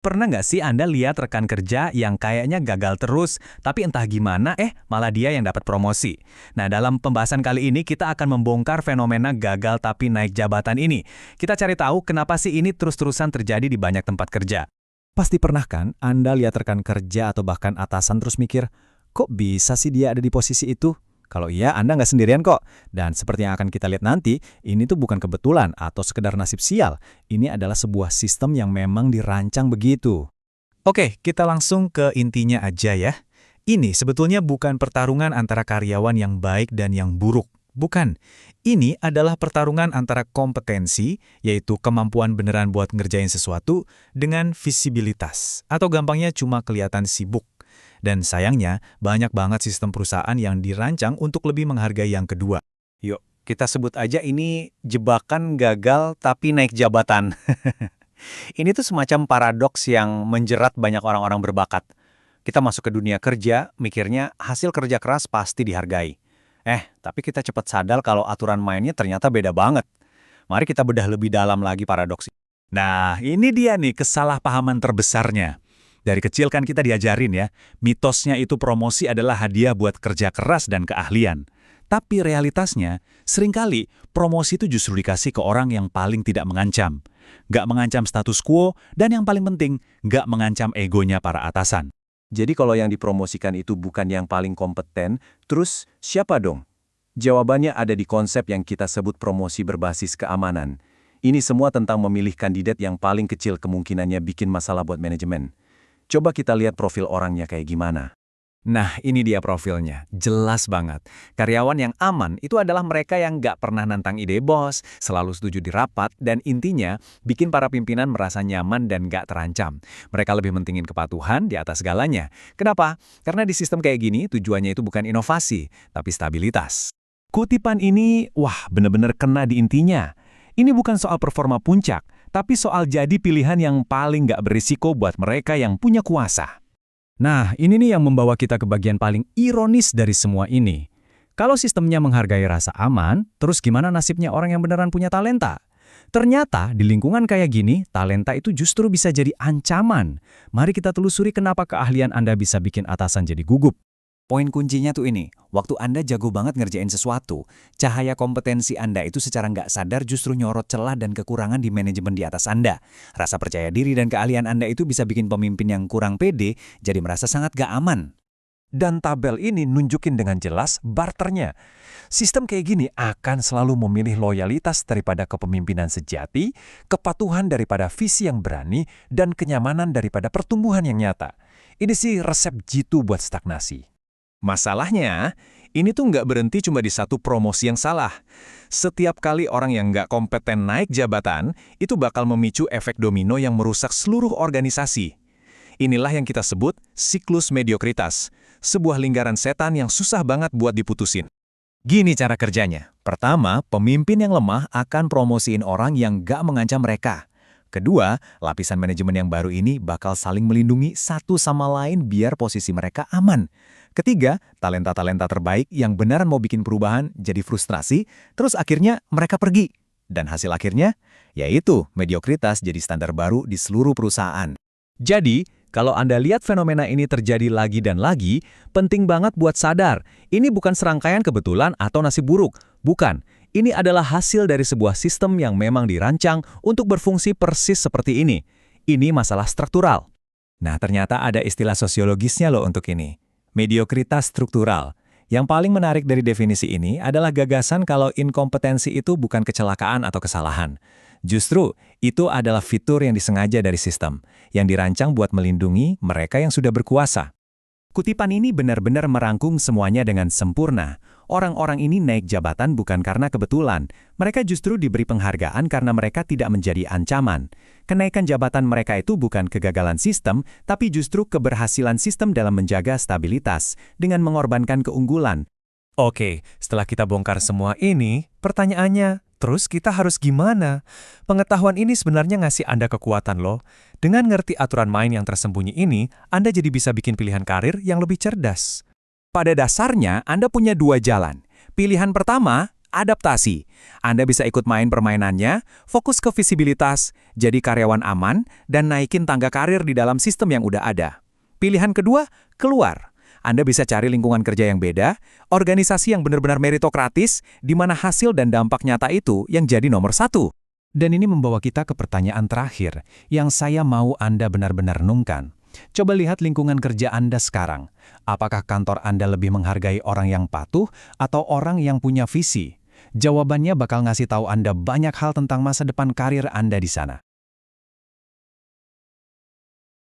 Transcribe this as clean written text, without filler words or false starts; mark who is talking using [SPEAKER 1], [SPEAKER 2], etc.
[SPEAKER 1] Pernah nggak sih Anda lihat rekan kerja yang kayaknya gagal terus, tapi entah gimana, malah dia yang dapat promosi? Nah, dalam pembahasan kali ini kita akan membongkar fenomena gagal tapi naik jabatan ini. Kita cari tahu kenapa sih ini terus-terusan terjadi di banyak tempat kerja. Pasti pernah kan Anda lihat rekan kerja atau bahkan atasan terus mikir, kok bisa sih dia ada di posisi itu? Kalau iya, Anda nggak sendirian kok. Dan seperti yang akan kita lihat nanti, ini tuh bukan kebetulan atau sekedar nasib sial. Ini adalah sebuah sistem yang memang dirancang begitu. Oke, kita langsung ke intinya aja ya. Ini sebetulnya bukan pertarungan antara karyawan yang baik dan yang buruk. Bukan. Ini adalah pertarungan antara kompetensi, yaitu kemampuan beneran buat ngerjain sesuatu, dengan visibilitas. Atau gampangnya cuma kelihatan sibuk. Dan sayangnya, banyak banget sistem perusahaan yang dirancang untuk lebih menghargai yang kedua. Yuk, kita sebut aja ini jebakan gagal tapi naik jabatan. Ini tuh semacam paradoks yang menjerat banyak orang-orang berbakat. Kita masuk ke dunia kerja, mikirnya hasil kerja keras pasti dihargai. Tapi kita cepat sadar kalau aturan mainnya ternyata beda banget. Mari kita bedah lebih dalam lagi paradoks ini. Nah, ini dia nih kesalahpahaman terbesarnya. Dari kecil kan kita diajarin ya, mitosnya itu promosi adalah hadiah buat kerja keras dan keahlian. Tapi realitasnya, seringkali promosi itu justru dikasih ke orang yang paling tidak mengancam. Nggak mengancam status quo, dan yang paling penting, nggak mengancam egonya para atasan.
[SPEAKER 2] Jadi kalau yang dipromosikan itu bukan yang paling kompeten, terus siapa dong? Jawabannya ada di konsep yang kita sebut promosi berbasis keamanan. Ini semua tentang memilih kandidat yang paling kecil kemungkinannya bikin masalah buat manajemen. Coba kita lihat profil orangnya kayak gimana.
[SPEAKER 1] Nah, ini dia profilnya. Jelas banget. Karyawan yang aman itu adalah mereka yang nggak pernah nantang ide bos, selalu setuju di rapat, dan intinya bikin para pimpinan merasa nyaman dan nggak terancam. Mereka lebih mentingin kepatuhan di atas segalanya. Kenapa? Karena di sistem kayak gini tujuannya itu bukan inovasi, tapi stabilitas. Kutipan ini, bener-bener kena di intinya. Ini bukan soal performa puncak, tapi soal jadi pilihan yang paling nggak berisiko buat mereka yang punya kuasa. Nah, ini nih yang membawa kita ke bagian paling ironis dari semua ini. Kalau sistemnya menghargai rasa aman, terus gimana nasibnya orang yang beneran punya talenta? Ternyata di lingkungan kayak gini, talenta itu justru bisa jadi ancaman. Mari kita telusuri kenapa keahlian Anda bisa bikin atasan jadi gugup. Poin kuncinya tuh ini, waktu Anda jago banget ngerjain sesuatu, cahaya kompetensi Anda itu secara nggak sadar justru nyorot celah dan kekurangan di manajemen di atas Anda. Rasa percaya diri dan keahlian Anda itu bisa bikin pemimpin yang kurang pede jadi merasa sangat nggak aman.
[SPEAKER 2] Dan tabel ini nunjukin dengan jelas barternya. Sistem kayak gini akan selalu memilih loyalitas daripada kepemimpinan sejati, kepatuhan daripada visi yang berani, dan kenyamanan daripada pertumbuhan yang nyata. Ini sih resep jitu buat stagnasi.
[SPEAKER 1] Masalahnya, ini tuh nggak berhenti cuma di satu promosi yang salah. Setiap kali orang yang nggak kompeten naik jabatan, itu bakal memicu efek domino yang merusak seluruh organisasi. Inilah yang kita sebut siklus mediokritas, sebuah lingkaran setan yang susah banget buat diputusin. Gini cara kerjanya. Pertama, pemimpin yang lemah akan promosiin orang yang nggak mengancam mereka. Kedua, lapisan manajemen yang baru ini bakal saling melindungi satu sama lain biar posisi mereka aman. Ketiga, talenta-talenta terbaik yang beneran mau bikin perubahan jadi frustrasi, terus akhirnya mereka pergi. Dan hasil akhirnya, yaitu mediokritas jadi standar baru di seluruh perusahaan. Jadi, kalau Anda lihat fenomena ini terjadi lagi dan lagi, penting banget buat sadar, ini bukan serangkaian kebetulan atau nasib buruk. Bukan, ini adalah hasil dari sebuah sistem yang memang dirancang untuk berfungsi persis seperti ini. Ini masalah struktural. Nah, ternyata ada istilah sosiologisnya loh untuk ini. Mediokritas struktural. Yang paling menarik dari definisi ini adalah gagasan kalau inkompetensi itu bukan kecelakaan atau kesalahan. Justru, itu adalah fitur yang disengaja dari sistem, yang dirancang buat melindungi mereka yang sudah berkuasa. Kutipan ini benar-benar merangkum semuanya dengan sempurna. Orang-orang ini naik jabatan bukan karena kebetulan. Mereka justru diberi penghargaan karena mereka tidak menjadi ancaman. Kenaikan jabatan mereka itu bukan kegagalan sistem, tapi justru keberhasilan sistem dalam menjaga stabilitas dengan mengorbankan keunggulan. Oke, setelah kita bongkar semua ini, pertanyaannya, terus kita harus gimana? Pengetahuan ini sebenarnya ngasih Anda kekuatan loh. Dengan ngerti aturan main yang tersembunyi ini, Anda jadi bisa bikin pilihan karir yang lebih cerdas. Pada dasarnya, Anda punya dua jalan. Pilihan pertama, adaptasi. Anda bisa ikut main permainannya, fokus ke visibilitas, jadi karyawan aman, dan naikin tangga karir di dalam sistem yang udah ada. Pilihan kedua, keluar. Anda bisa cari lingkungan kerja yang beda, organisasi yang benar-benar meritokratis, di mana hasil dan dampak nyata itu yang jadi nomor satu. Dan ini membawa kita ke pertanyaan terakhir, yang saya mau Anda benar-benar renungkan. Coba lihat lingkungan kerja Anda sekarang. Apakah kantor Anda lebih menghargai orang yang patuh atau orang yang punya visi? Jawabannya bakal ngasih tahu Anda banyak hal tentang masa depan karir Anda di sana.